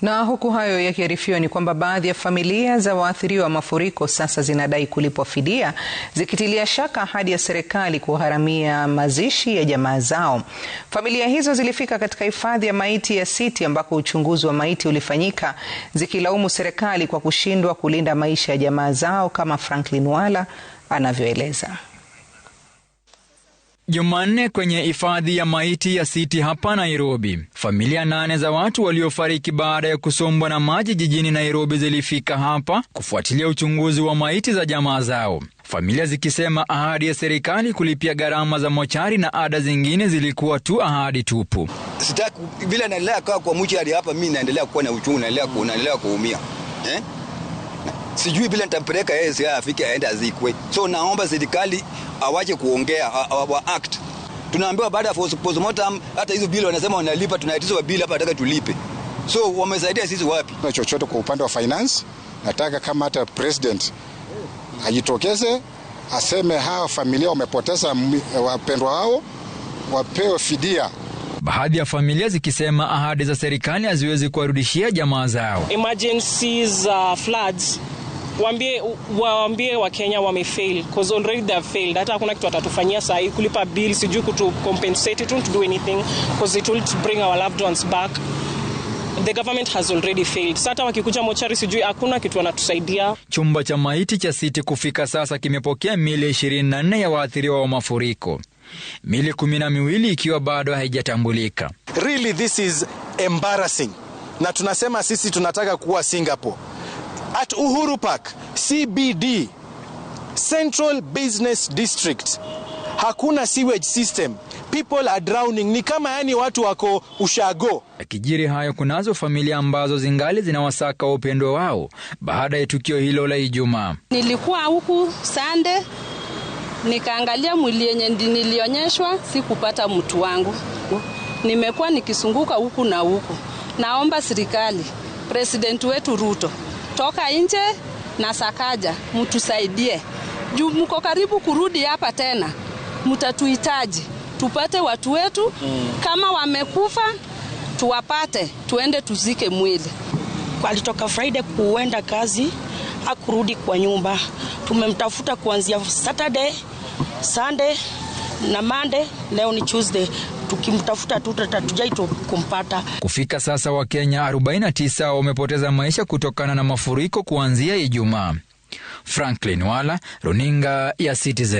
Na huku hayo yakiarifiwa ni kwamba baadhi ya familia za waathiriwa wa mafuriko sasa zinadai kulipwa fidia, zikitilia shaka ahadi ya serikali kugharamia mazishi ya jamaa zao. Familia hizo zilifika katika hifadhi ya maiti ya City ambako uchunguzi wa maiti ulifanyika, zikilaumu serikali kwa kushindwa kulinda maisha ya jamaa zao, kama Franklin Wala anavyoeleza. Jumanne kwenye hifadhi ya maiti ya City hapa Nairobi, familia 8 za watu waliofariki baada ya kusombwa na maji jijini Nairobi zilifika hapa kufuatilia uchunguzi wa maiti za jamaa zao. Familia zikisema ahadi ya serikali kulipia gharama za mochari na ada zingine zilikuwa tu ahadi tupu. Sitaki bila naendelea kwa mochari hapa, mimi naendelea kuwa na uchungu, naendelea kuumia. Sijui bila nitampeleka yeye afike aende azikwe. So naomba serikali awache kuongea, wa act. Tunaambiwa baada ya postmortem hata hizo bili wanasema wanalipa, tunaitizwa bili hapa nataka tulipe. So wamesaidia sisi wapi? Na chochote kwa upande wa finance, nataka kama hata president ajitokeze aseme hawa familia wamepoteza wapendwa wao, wapewe fidia. Baadhi ya familia zikisema ahadi za serikali haziwezi kuwarudishia jamaa zao. Emergencies, floods, waambie wa Kenya wamefail because already they have failed. Hata hakuna kitu watatufanyia saa hii kulipa bill, sijui kutu compensate, it won't do anything because it will bring our loved ones back. The government has already failed. Sasa wakikuja mochari sijui hakuna kitu wanatusaidia. Chumba cha maiti cha City kufika sasa kimepokea miili 24 ya waathiriwa wa mafuriko, miili 12 ikiwa bado haijatambulika. Really this is embarrassing. Na tunasema sisi tunataka kuwa Singapore. At Uhuru Park, CBD, Central Business District, hakuna sewage system. People are drowning. Ni kama yani watu wako ushago. Akijiri hayo, kunazo familia ambazo zingali zinawasaka upendo wao baada ya tukio hilo la Ijumaa. Nilikuwa huku Sunday, nikaangalia mwili yenye nilionyeshwa, sikupata mtu wangu. Nimekuwa nikisunguka huku na huku. Naomba serikali, president wetu Ruto, toka nje na Sakaja, mtusaidie. Juu mko karibu kurudi hapa tena, mtatuhitaji. Tupate watu wetu, kama wamekufa tuwapate, tuende tuzike mwili. Alitoka Friday kuenda kazi, hakurudi kwa nyumba. Tumemtafuta kuanzia Saturday, Sunday na Monday, leo ni Tuesday. Tukimtafuta tutujai kumpata. Kufika sasa Wakenya 49 wamepoteza maisha kutokana na mafuriko kuanzia Ijumaa. Franklin Wala, runinga ya Citizen.